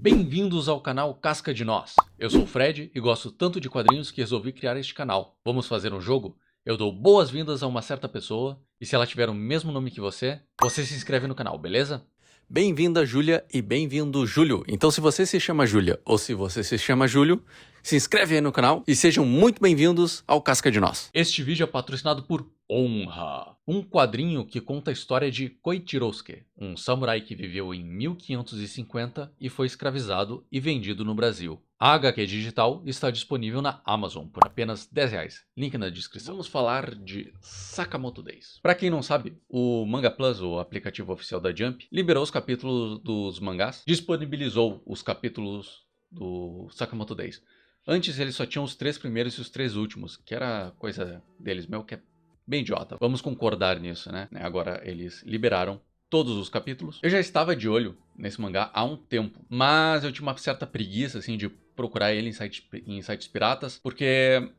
Bem-vindos ao canal Casca de Nós. Eu sou o Fred e gosto tanto de quadrinhos que resolvi criar este canal. Vamos fazer um jogo? Eu dou boas-vindas a uma certa pessoa e se ela tiver o mesmo nome que você se inscreve no canal, beleza? Bem-vinda, Júlia, e bem-vindo, Júlio. Então, se você se chama Júlia ou se você se chama Júlio, se inscreve aí no canal e sejam muito bem-vindos ao Casca de Nós. Este vídeo é patrocinado por Honra, um quadrinho que conta a história de Koichirosuke, um samurai que viveu em 1550 e foi escravizado e vendido no Brasil. A HQ digital está disponível na Amazon por apenas R$10, link na descrição. Vamos falar de Sakamoto Days. Para quem não sabe, o Manga Plus, o aplicativo oficial da Jump, liberou os capítulos dos mangás, disponibilizou os capítulos do Sakamoto Days. Antes eles só tinham os 3 primeiros e os 3 últimos, que era coisa deles mesmo, que é bem idiota. Vamos concordar nisso, né? Agora eles liberaram todos os capítulos. Eu já estava de olho nesse mangá há um tempo, mas eu tinha uma certa preguiça, assim, de procurar ele em sites piratas, porque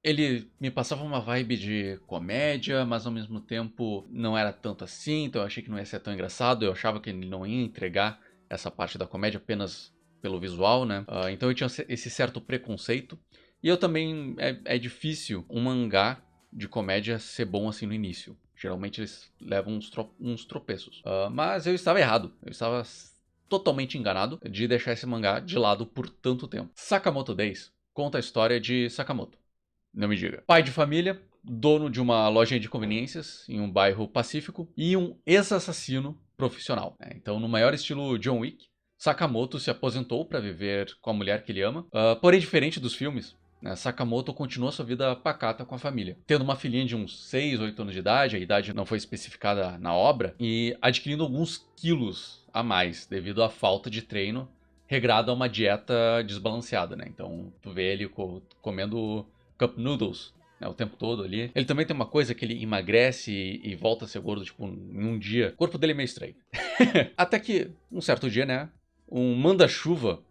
ele me passava uma vibe de comédia, mas ao mesmo tempo não era tanto assim, então eu achei que não ia ser tão engraçado, eu achava que ele não ia entregar essa parte da comédia apenas pelo visual, né? Então eu tinha esse certo preconceito, e eu também, é difícil um mangá de comédia ser bom assim no início. Geralmente eles levam uns tropeços. Mas eu estava errado. Eu estava totalmente enganado de deixar esse mangá de lado por tanto tempo. Sakamoto Days conta a história de Sakamoto. Não me diga. Pai de família, dono de uma loja de conveniências em um bairro pacífico e um ex-assassino profissional. Então, no maior estilo John Wick, Sakamoto se aposentou para viver com a mulher que ele ama. Porém, diferente dos filmes, Sakamoto continua sua vida pacata com a família, tendo uma filhinha de uns 6, 8 anos de idade, a idade não foi especificada na obra, e adquirindo alguns quilos a mais devido à falta de treino, regrado a uma dieta desbalanceada, né? Então tu vê ele comendo cup noodles, né, o tempo todo ali. Ele também tem uma coisa que ele emagrece e volta a ser gordo, tipo, em um dia. O corpo dele é meio estranho. Até que, um certo dia, né, um manda-chuva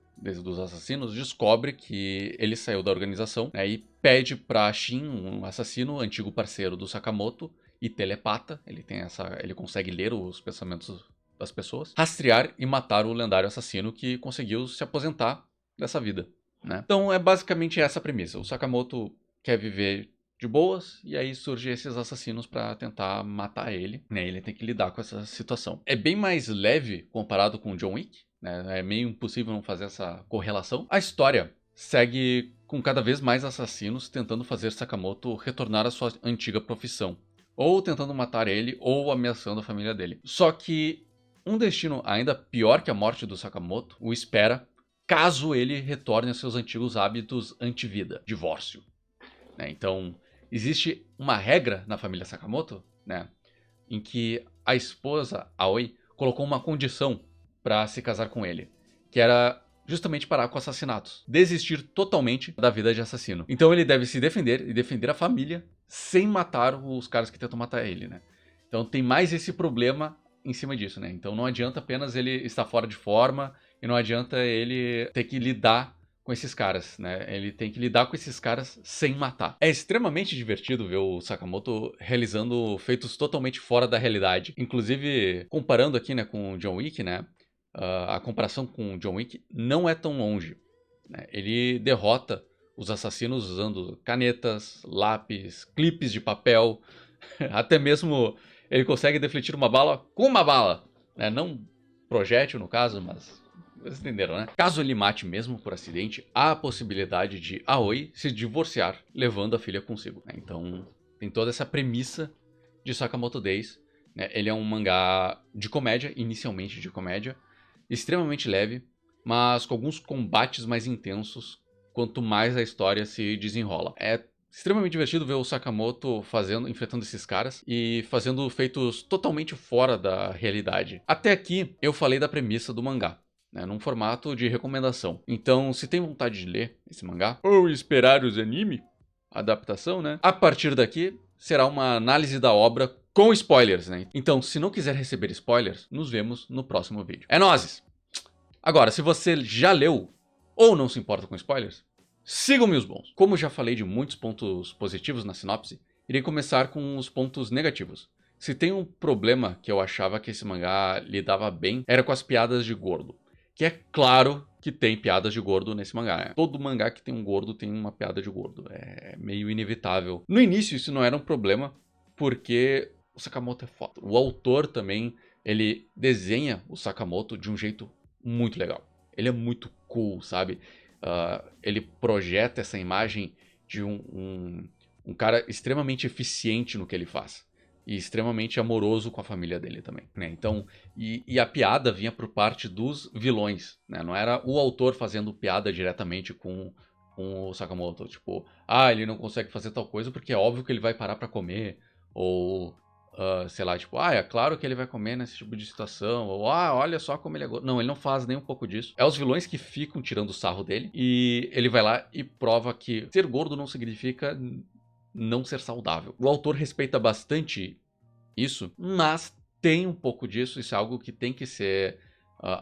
dos assassinos descobre que ele saiu da organização, né, e pede pra Shin, um assassino, antigo parceiro do Sakamoto e telepata, ele consegue ler os pensamentos das pessoas, rastrear e matar o lendário assassino que conseguiu se aposentar dessa vida, né? Então é basicamente essa a premissa. O Sakamoto quer viver de boas e aí surgem esses assassinos pra tentar matar ele, né? Ele tem que lidar com essa situação. É bem mais leve comparado com John Wick, né? É meio impossível não fazer essa correlação. A história segue com cada vez mais assassinos tentando fazer Sakamoto retornar à sua antiga profissão, ou tentando matar ele, ou ameaçando a família dele. Só que um destino ainda pior que a morte do Sakamoto o espera caso ele retorne aos seus antigos hábitos anti-vida, divórcio, né? Então, existe uma regra na família Sakamoto, né, em que a esposa, Aoi, colocou uma condição para se casar com ele, que era justamente parar com assassinatos, desistir totalmente da vida de assassino. Então ele deve se defender e defender a família sem matar os caras que tentam matar ele, né? Então tem mais esse problema em cima disso, né? Então não adianta apenas ele estar fora de forma e não adianta ele ter que lidar com esses caras, né? Ele tem que lidar com esses caras sem matar. É extremamente divertido ver o Sakamoto realizando feitos totalmente fora da realidade. Inclusive, comparando aqui, né, com o John Wick, né? A comparação com o John Wick não é tão longe, né? Ele derrota os assassinos usando canetas, lápis, clipes de papel, até mesmo ele consegue defletir uma bala com uma bala, né? Não projétil no caso, mas vocês entenderam, né? Caso ele mate mesmo por acidente, há a possibilidade de Aoi se divorciar, levando a filha consigo, né? Então tem toda essa premissa de Sakamoto Days, né? Ele é um mangá de comédia, inicialmente de comédia, extremamente leve, mas com alguns combates mais intensos quanto mais a história se desenrola. É extremamente divertido ver o Sakamoto enfrentando esses caras e fazendo feitos totalmente fora da realidade. Até aqui eu falei da premissa do mangá, né, num formato de recomendação. Então, se tem vontade de ler esse mangá, ou esperar os anime, adaptação, né? A partir daqui será uma análise da obra com spoilers, né? Então, se não quiser receber spoilers, nos vemos no próximo vídeo. É nóis! Agora, se você já leu ou não se importa com spoilers, sigam-me os bons. Como já falei de muitos pontos positivos na sinopse, irei começar com os pontos negativos. Se tem um problema que eu achava que esse mangá lidava bem, era com as piadas de gordo. que é claro que tem piadas de gordo nesse mangá. Todo mangá que tem um gordo tem uma piada de gordo. É meio inevitável. No início isso não era um problema, porque o Sakamoto é foda. O autor também, ele desenha o Sakamoto de um jeito muito legal. Ele é muito cool, sabe? Ele projeta essa imagem de um cara extremamente eficiente no que ele faz. E extremamente amoroso com a família dele também, né? Então, e a piada vinha por parte dos vilões, né? Não era o autor fazendo piada diretamente com o Sakamoto. Tipo, ele não consegue fazer tal coisa porque é óbvio que ele vai parar pra comer. Ou, sei lá, tipo, é claro que ele vai comer nesse tipo de situação. Ou, olha só como ele é gordo. Não, ele não faz nem um pouco disso. É os vilões que ficam tirando o sarro dele. E ele vai lá e prova que ser gordo não significa não ser saudável. O autor respeita bastante isso, mas tem um pouco disso, isso é algo que tem que ser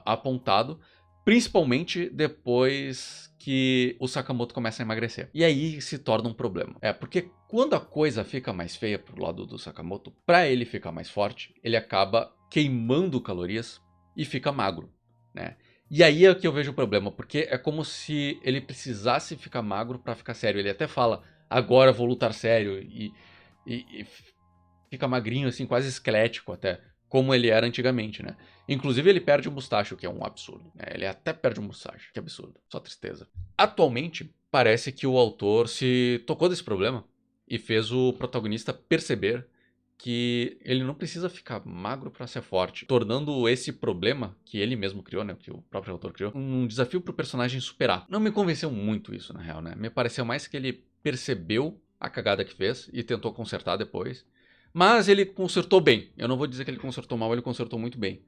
apontado, principalmente depois que o Sakamoto começa a emagrecer. E aí se torna um problema. Porque quando a coisa fica mais feia pro lado do Sakamoto, para ele ficar mais forte, ele acaba queimando calorias e fica magro, né? E aí é que eu vejo o problema, porque é como se ele precisasse ficar magro para ficar sério. Ele até fala, agora eu vou lutar sério, e fica magrinho, assim, quase esquelético até, como ele era antigamente, né? Inclusive ele perde o mustache, o que é um absurdo, né? Ele até perde o mustache, que absurdo, só tristeza. Atualmente, parece que o autor se tocou desse problema e fez o protagonista perceber que ele não precisa ficar magro para ser forte, tornando esse problema que ele mesmo criou, né, que o próprio autor criou, um desafio pro personagem superar. Não me convenceu muito isso, na real, né? Me pareceu mais que ele percebeu a cagada que fez e tentou consertar depois. Mas ele consertou bem. Eu não vou dizer que ele consertou mal, ele consertou muito bem.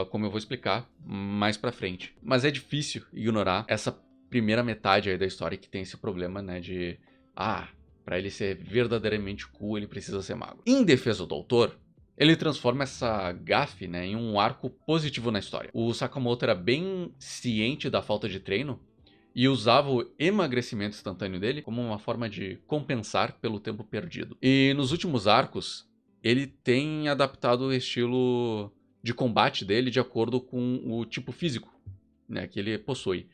Como eu vou explicar mais pra frente. Mas é difícil ignorar essa primeira metade aí da história que tem esse problema, né, de... pra ele ser verdadeiramente cool, ele precisa ser magro. Em defesa do autor, ele transforma essa gafe, né, em um arco positivo na história. O Sakamoto era bem ciente da falta de treino e usava o emagrecimento instantâneo dele como uma forma de compensar pelo tempo perdido. E nos últimos arcos, ele tem adaptado o estilo de combate dele de acordo com o tipo físico, né, que ele possui.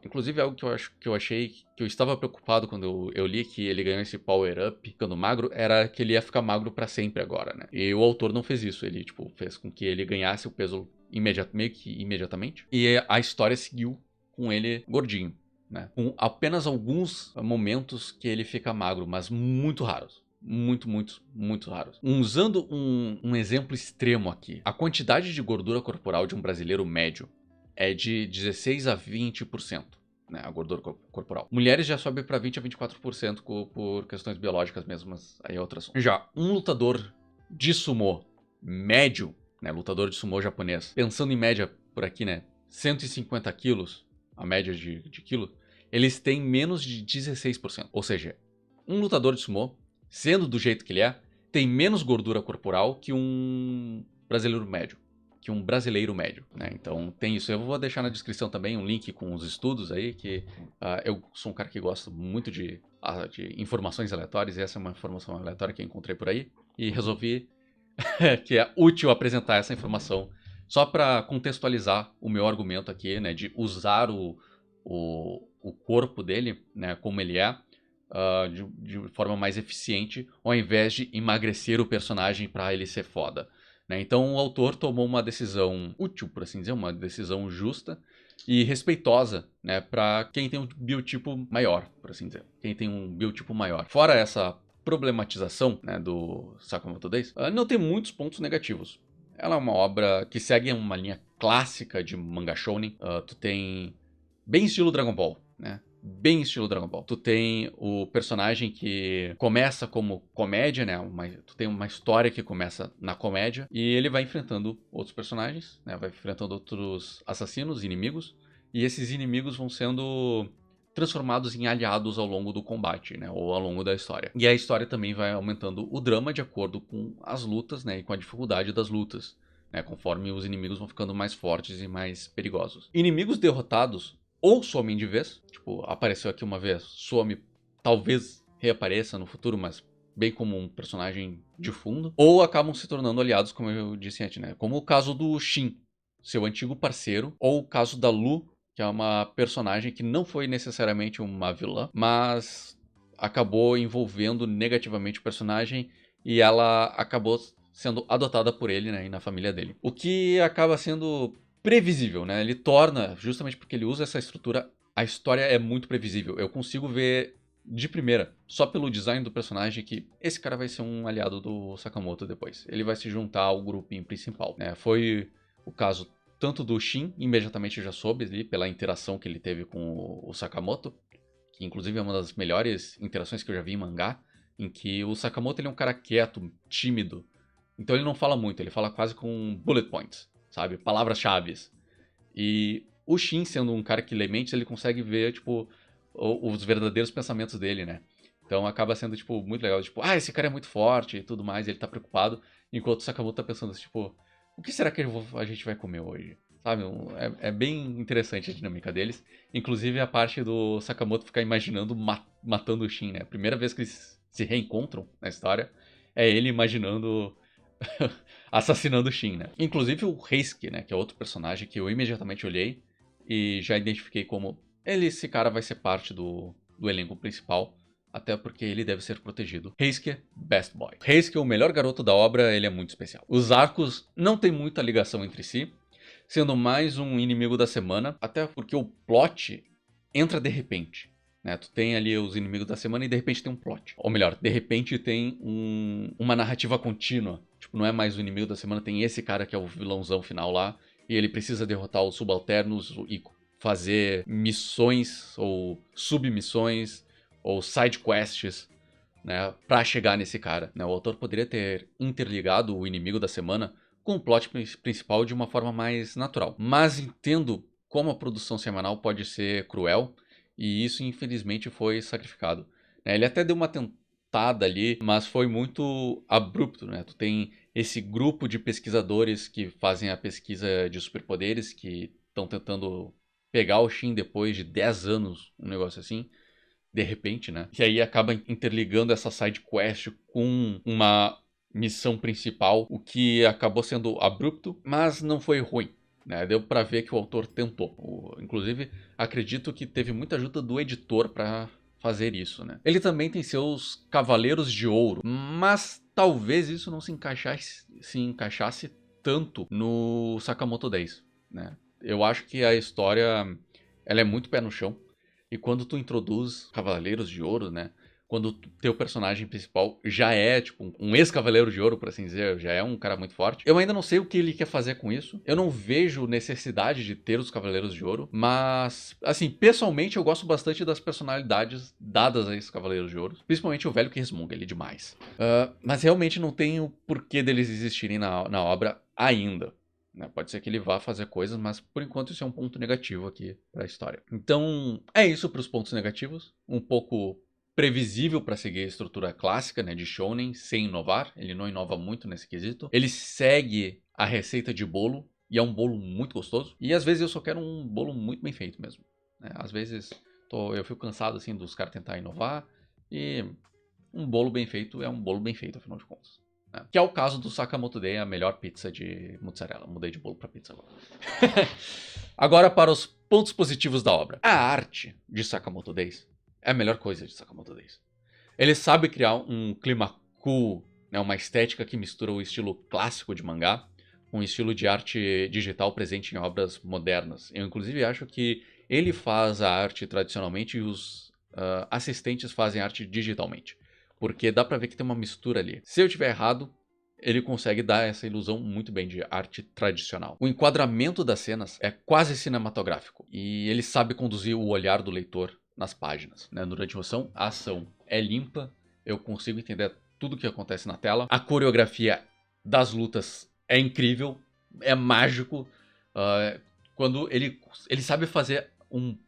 Inclusive algo que eu achei que eu estava preocupado quando eu li que ele ganhou esse power up ficando magro, era que ele ia ficar magro pra sempre agora, né? E o autor não fez isso, ele tipo fez com que ele ganhasse o peso meio que imediatamente. E a história seguiu com ele gordinho, né? Com apenas alguns momentos que ele fica magro, mas muito raros. Muito raros. Usando um exemplo extremo aqui. A quantidade de gordura corporal de um brasileiro médio é de 16 a 20%, né, a gordura corporal. Mulheres já sobe para 20 a 24% por questões biológicas mesmo, mas aí é outro assunto. Já um lutador de sumô médio, né, lutador de sumô japonês, pensando em média por aqui, né, 150 quilos, a média de quilo, eles têm menos de 16%. Ou seja, um lutador de sumô, sendo do jeito que ele é, tem menos gordura corporal que um brasileiro médio. Né? Então tem isso. Eu vou deixar na descrição também um link com os estudos aí, que eu sou um cara que gosta muito de informações aleatórias, e essa é uma informação aleatória que eu encontrei por aí, e resolvi que é útil apresentar essa informação só para contextualizar o meu argumento aqui, né, de usar o corpo dele, né, como ele é, de forma mais eficiente, ao invés de emagrecer o personagem para ele ser foda. Né? Então o autor tomou uma decisão útil, por assim dizer, uma decisão justa e respeitosa, né, para quem tem um biotipo maior, por assim dizer. Quem tem um biotipo maior. Fora essa problematização, né, do Sakamoto Days, não tem muitos pontos negativos. Ela é uma obra que segue uma linha clássica de manga shounen. Tu tem bem estilo Dragon Ball, né? Bem estilo Dragon Ball. Tu tem o personagem que começa como comédia, né? Tu tem uma história que começa na comédia e ele vai enfrentando outros personagens, né? Vai enfrentando outros assassinos, inimigos, e esses inimigos vão sendo transformados em aliados ao longo do combate, né? Ou ao longo da história. E a história também vai aumentando o drama de acordo com as lutas, né? E com a dificuldade das lutas, né? Conforme os inimigos vão ficando mais fortes e mais perigosos. Inimigos derrotados ou somem de vez, tipo, apareceu aqui uma vez, some, talvez reapareça no futuro, mas bem como um personagem de fundo, ou acabam se tornando aliados, como eu disse antes, né? Como o caso do Shin, seu antigo parceiro, ou o caso da Lu, que é uma personagem que não foi necessariamente uma vilã, mas acabou envolvendo negativamente o personagem e ela acabou sendo adotada por ele, né, e na família dele. O que acaba sendo previsível, né? Ele torna, justamente porque ele usa essa estrutura, a história é muito previsível. Eu consigo ver de primeira, só pelo design do personagem, que esse cara vai ser um aliado do Sakamoto depois. Ele vai se juntar ao grupinho principal, né? Foi o caso tanto do Shin, imediatamente eu já soube ali, pela interação que ele teve com o Sakamoto, que inclusive é uma das melhores interações que eu já vi em mangá, em que o Sakamoto ele é um cara quieto, tímido, então ele não fala muito, ele fala quase com bullet points, sabe? Palavras-chave. E o Shin, sendo um cara que lê mentes, ele consegue ver, tipo, os verdadeiros pensamentos dele, né? Então acaba sendo, tipo, muito legal. Tipo, esse cara é muito forte e tudo mais, ele tá preocupado, enquanto o Sakamoto tá pensando, tipo, o que será que a gente vai comer hoje? Sabe? É bem interessante a dinâmica deles. Inclusive a parte do Sakamoto ficar imaginando matando o Shin, né? A primeira vez que eles se reencontram na história é ele imaginando assassinando o Shin, né? Inclusive o Heisuke, né? Que é outro personagem que eu imediatamente olhei e já identifiquei como esse cara vai ser parte do elenco principal. Até porque ele deve ser protegido. Heisuke, Best Boy. Heisuke, o melhor garoto da obra, ele é muito especial. Os arcos não têm muita ligação entre si, sendo mais um inimigo da semana, até porque o plot entra de repente. Né? Tu tem ali os inimigos da semana e de repente tem um plot. Ou melhor, de repente tem uma narrativa contínua. Tipo, não é mais o inimigo da semana, tem esse cara que é o vilãozão final lá, e ele precisa derrotar os subalternos e fazer missões ou submissões ou side quests, né, para chegar nesse cara. Né? O autor poderia ter interligado o inimigo da semana com o plot principal de uma forma mais natural. Mas entendo como a produção semanal pode ser cruel, e isso infelizmente foi sacrificado. Né? Ele até deu uma tentada ali, mas foi muito abrupto. Né? Tu tem esse grupo de pesquisadores que fazem a pesquisa de superpoderes, que estão tentando pegar o Shin depois de 10 anos, um negócio assim, de repente, né? Que aí acaba interligando essa side quest com uma missão principal, o que acabou sendo abrupto, mas não foi ruim. Né? Deu pra ver que o autor tentou. Inclusive, acredito que teve muita ajuda do editor pra fazer isso, né? Ele também tem seus Cavaleiros de Ouro, mas talvez isso não se encaixasse tanto no Sakamoto Days, né? Eu acho que a história ela é muito pé no chão. E quando tu introduz Cavaleiros de Ouro, né? Quando o teu personagem principal já é, tipo, um ex-Cavaleiro de Ouro, por assim dizer, já é um cara muito forte. Eu ainda não sei o que ele quer fazer com isso. Eu não vejo necessidade de ter os Cavaleiros de Ouro. Mas, assim, pessoalmente eu gosto bastante das personalidades dadas a esses Cavaleiros de Ouro. Principalmente o velho que resmunga, ele é demais. Mas realmente não tem o porquê deles existirem na obra ainda. Pode ser que ele vá fazer coisas, mas por enquanto isso é um ponto negativo aqui para a história. Então, é isso para os pontos negativos. Um pouco previsível para seguir a estrutura clássica, né, de Shonen, sem inovar. Ele não inova muito nesse quesito. Ele segue a receita de bolo, e é um bolo muito gostoso. E às vezes eu só quero um bolo muito bem feito mesmo. Né? Às vezes eu fico cansado assim dos caras tentar inovar, e um bolo bem feito é um bolo bem feito, afinal de contas. Que é o caso do Sakamoto Day, a melhor pizza de mozzarella. Mudei de bolo para pizza agora. Agora para os pontos positivos da obra. A arte de Sakamoto Days é a melhor coisa de Sakamoto Days. Ele sabe criar um clima cool, né, uma estética que mistura o estilo clássico de mangá com o estilo de arte digital presente em obras modernas. Eu inclusive acho que ele faz a arte tradicionalmente e os assistentes fazem arte digitalmente. Porque dá pra ver que tem uma mistura ali. Se eu tiver errado, ele consegue dar essa ilusão muito bem de arte tradicional. O enquadramento das cenas é quase cinematográfico. E ele sabe conduzir o olhar do leitor nas páginas. Né? Durante a ação é limpa. Eu consigo entender tudo o que acontece na tela. A coreografia das lutas é incrível. É mágico. Quando ele sabe fazer um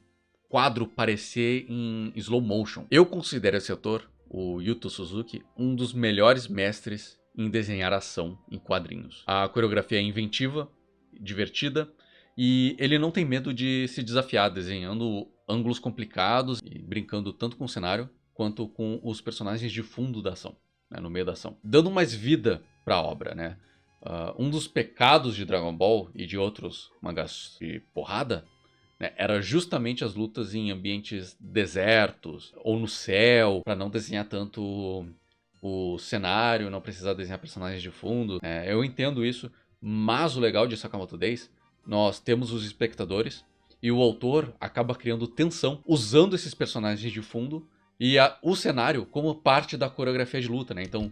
quadro parecer em slow motion. Eu considero esse autor, o Yuto Suzuki, um dos melhores mestres em desenhar ação em quadrinhos. A coreografia é inventiva, divertida, e ele não tem medo de se desafiar desenhando ângulos complicados e brincando tanto com o cenário quanto com os personagens de fundo da ação, né, no meio da ação, dando mais vida para a obra, né? Um dos pecados de Dragon Ball e de outros mangás de porrada, né, era justamente as lutas em ambientes desertos ou no céu, para não desenhar tanto o cenário, não precisar desenhar personagens de fundo. Eu entendo isso, mas o legal de Sakamoto Days, nós temos os espectadores e o autor acaba criando tensão usando esses personagens de fundo e o cenário como parte da coreografia de luta, né? Então,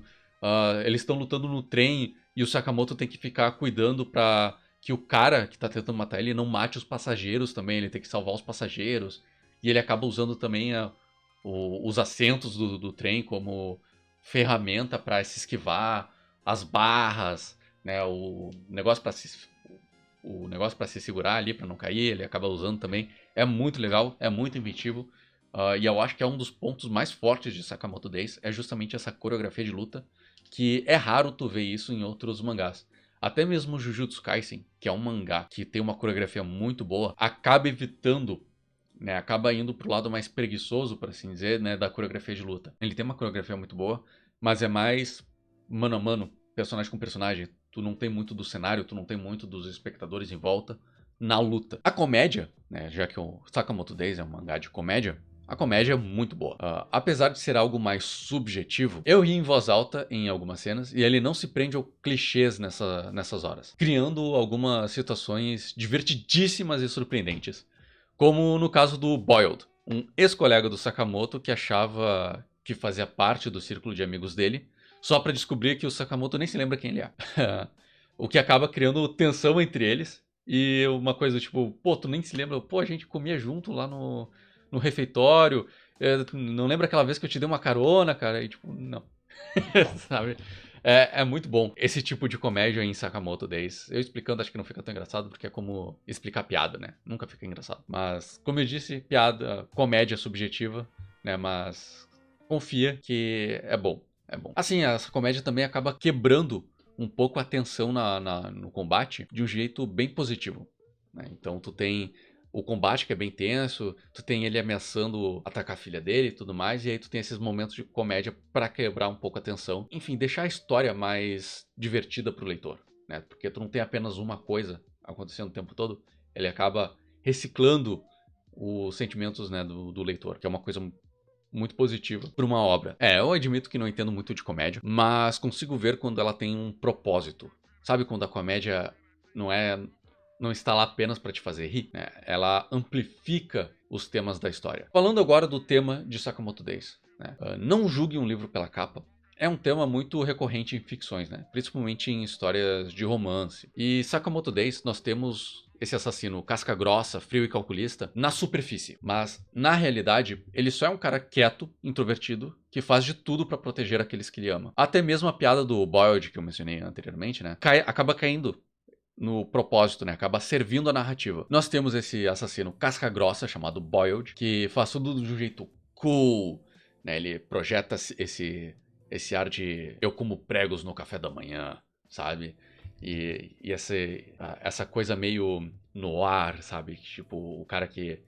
eles estão lutando no trem e o Sakamoto tem que ficar cuidando pra que o cara que tá tentando matar ele não mate os passageiros também, ele tem que salvar os passageiros. E ele acaba usando também os assentos do trem como ferramenta para se esquivar, as barras, né, o negócio para se segurar ali, para não cair, ele acaba usando também. É muito legal, é muito inventivo. E eu acho que é um dos pontos mais fortes de Sakamoto Days, é justamente essa coreografia de luta, que é raro tu ver isso em outros mangás. Até mesmo Jujutsu Kaisen, que é um mangá que tem uma coreografia muito boa, acaba evitando, né, acaba indo pro lado mais preguiçoso, por assim dizer, né, da coreografia de luta. Ele tem uma coreografia muito boa, mas é mais mano a mano, personagem com personagem. Tu não tem muito do cenário, tu não tem muito dos espectadores em volta na luta. A comédia, né, já que o Sakamoto Days é um mangá de comédia, a comédia é muito boa. Apesar de ser algo mais subjetivo, eu ri em voz alta em algumas cenas e ele não se prende ao clichês nessas horas, criando algumas situações divertidíssimas e surpreendentes. Como no caso do Boiled, um ex-colega do Sakamoto que achava que fazia parte do círculo de amigos dele, só pra descobrir que o Sakamoto nem se lembra quem ele é. O que acaba criando tensão entre eles. E uma coisa tipo, pô, tu nem se lembra, pô, a gente comia junto lá no refeitório. Não lembra aquela vez que eu te dei uma carona, cara? E tipo, não. Sabe? É muito bom esse tipo de comédia em Sakamoto Days. Eu explicando acho que não fica tão engraçado, porque é como explicar piada, né? Nunca fica engraçado. Mas, como eu disse, piada, comédia subjetiva, né? Mas confia que é bom. É bom. Assim, essa comédia também acaba quebrando um pouco a tensão no combate de um jeito bem positivo, né? Então tu tem o combate que é bem tenso, tu tem ele ameaçando atacar a filha dele e tudo mais, e aí tu tem esses momentos de comédia pra quebrar um pouco a tensão. Enfim, deixar a história mais divertida pro leitor, né? Porque tu não tem apenas uma coisa acontecendo o tempo todo, ele acaba reciclando os sentimentos, né, do leitor, que é uma coisa muito positiva para uma obra. Eu admito que não entendo muito de comédia, mas consigo ver quando ela tem um propósito. Sabe quando a comédia não está lá apenas para te fazer rir, né? Ela amplifica os temas da história. Falando agora do tema de Sakamoto Days, né? Não julgue um livro pela capa. É um tema muito recorrente em ficções, né? Principalmente em histórias de romance. E Sakamoto Days nós temos esse assassino casca grossa, frio e calculista na superfície. Mas, na realidade, ele só é um cara quieto, introvertido, que faz de tudo pra proteger aqueles que ele ama. Até mesmo a piada do Boiled, que eu mencionei anteriormente, né? Acaba caindo no propósito, né? Acaba servindo a narrativa. Nós temos esse assassino casca grossa, chamado Boiled, que faz tudo de um jeito cool, né? Ele projeta esse ar de eu como pregos no café da manhã, sabe? E essa coisa meio no ar, sabe? Tipo, o cara que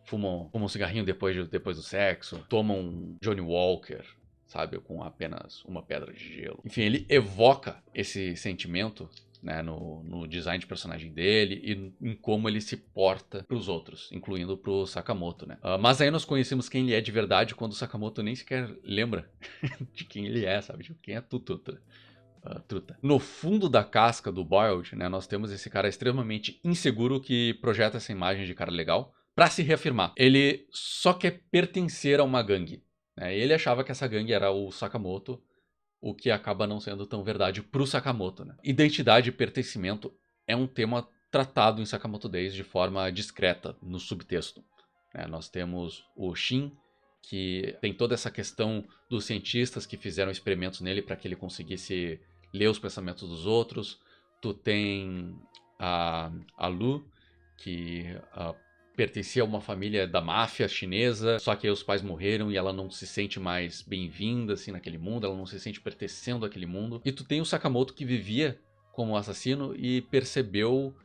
fuma um cigarrinho depois do sexo, toma um Johnny Walker, sabe? Com apenas uma pedra de gelo. Enfim, ele evoca esse sentimento, né, no design de personagem dele e em como ele se porta pros outros, incluindo pro Sakamoto, né? Mas aí nós conhecemos quem ele é de verdade quando o Sakamoto nem sequer lembra de quem ele é, sabe? Tipo, quem é tu, Truta? No fundo da casca do Boiled, né, nós temos esse cara extremamente inseguro que projeta essa imagem de cara legal pra se reafirmar. Ele só quer pertencer a uma gangue, né? Ele achava que essa gangue era o Sakamoto, o que acaba não sendo tão verdade pro Sakamoto, né? Identidade e pertencimento é um tema tratado em Sakamoto Days de forma discreta no subtexto, né? Nós temos o Shin, que tem toda essa questão dos cientistas que fizeram experimentos nele para que ele conseguisse ler os pensamentos dos outros. Tu tem a Lu, que pertencia a uma família da máfia chinesa, só que aí os pais morreram e ela não se sente mais bem-vinda assim naquele mundo, ela não se sente pertencendo àquele mundo. E tu tem o Sakamoto que vivia como assassino e percebeu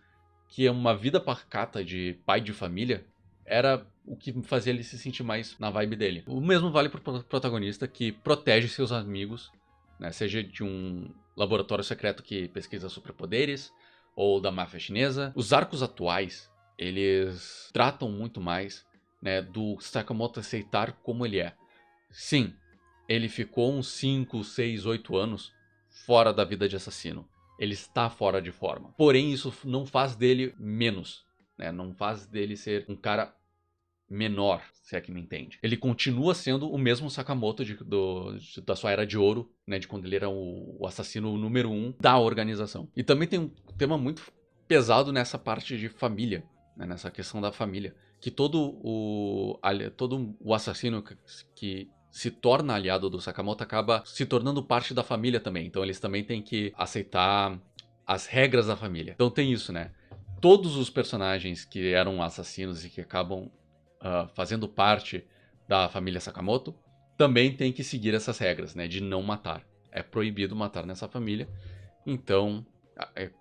que uma vida pacata de pai de família era o que fazia ele se sentir mais na vibe dele. O mesmo vale pro protagonista que protege seus amigos né? Seja de um laboratório secreto que pesquisa superpoderes, ou da máfia chinesa. Os arcos atuais, eles tratam muito mais, né, do Sakamoto aceitar como ele é. Sim, ele ficou uns 5, 6, 8 anos fora da vida de assassino. Ele está fora de forma. Porém, isso não faz dele menos, né? Não faz dele ser um cara menor, se é que me entende. Ele continua sendo o mesmo Sakamoto da sua era de ouro, né? De quando ele era o assassino número 1 da organização. E também tem um tema muito pesado nessa parte de família, né? Nessa questão da família. Que todo o assassino que se torna aliado do Sakamoto acaba se tornando parte da família também. Então eles também têm que aceitar as regras da família. Então tem isso, né? Todos os personagens que eram assassinos e que acabam fazendo parte da família Sakamoto também têm que seguir essas regras, né? De não matar. É proibido matar nessa família. Então,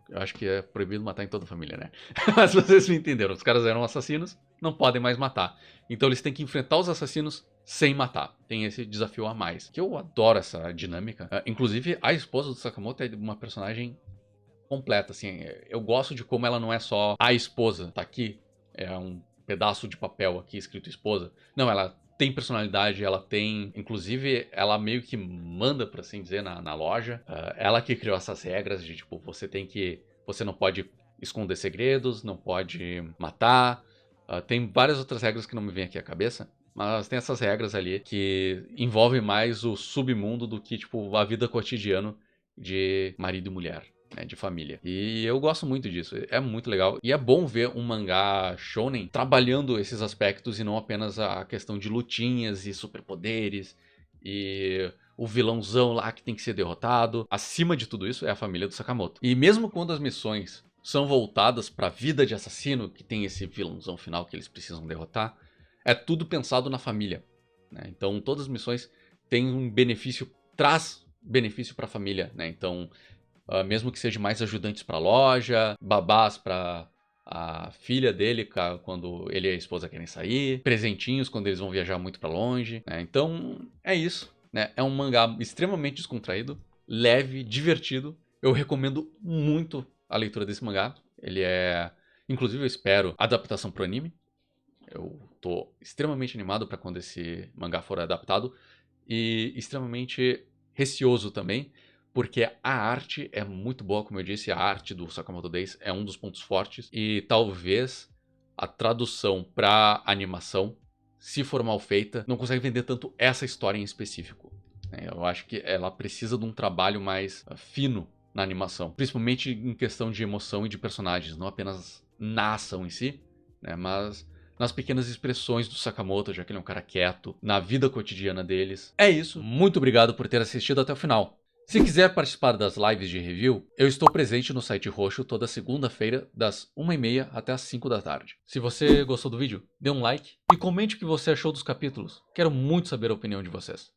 eu acho que é proibido matar em toda a família, né? Mas vocês me entenderam. Os caras eram assassinos, não podem mais matar. Então eles têm que enfrentar os assassinos sem matar. Tem esse desafio a mais. Que eu adoro essa dinâmica. Inclusive, a esposa do Sakamoto é uma personagem completa, assim. Eu gosto de como ela não é só a esposa. Tá aqui, é um pedaço de papel aqui escrito esposa. Não, ela tem personalidade, ela tem... Inclusive, ela meio que manda, por assim dizer, na loja. Ela que criou essas regras de, tipo, você não pode esconder segredos, não pode matar. Tem várias outras regras que não me vêm aqui à cabeça. Mas tem essas regras ali que envolvem mais o submundo do que, tipo, a vida cotidiana de marido e mulher, né, de família. E eu gosto muito disso, é muito legal. E é bom ver um mangá shonen trabalhando esses aspectos e não apenas a questão de lutinhas e superpoderes e o vilãozão lá que tem que ser derrotado. Acima de tudo isso é a família do Sakamoto. E mesmo quando as missões são voltadas para a vida de assassino, que tem esse vilãozão final que eles precisam derrotar, é tudo pensado na família, né? Então todas as missões têm um benefício, traz benefício para a família, né? Então mesmo que seja mais ajudantes para a loja, babás para a filha dele quando ele e a esposa querem sair, presentinhos quando eles vão viajar muito para longe, né? Então é isso, né? É um mangá extremamente descontraído, leve, divertido. Eu recomendo muito a leitura desse mangá. Ele é, inclusive eu espero adaptação pro anime. Eu tô extremamente animado para quando esse mangá for adaptado e extremamente receoso também, porque a arte é muito boa, como eu disse, a arte do Sakamoto Days é um dos pontos fortes e talvez a tradução para animação, se for mal feita, não consegue vender tanto essa história em específico. Eu acho que ela precisa de um trabalho mais fino na animação, principalmente em questão de emoção e de personagens, não apenas na ação em si, né, mas nas pequenas expressões do Sakamoto, já que ele é um cara quieto, na vida cotidiana deles. É isso, muito obrigado por ter assistido até o final. Se quiser participar das lives de review, eu estou presente no site roxo toda segunda-feira, das 1h30 até as 5 da tarde. Se você gostou do vídeo, dê um like e comente o que você achou dos capítulos. Quero muito saber a opinião de vocês.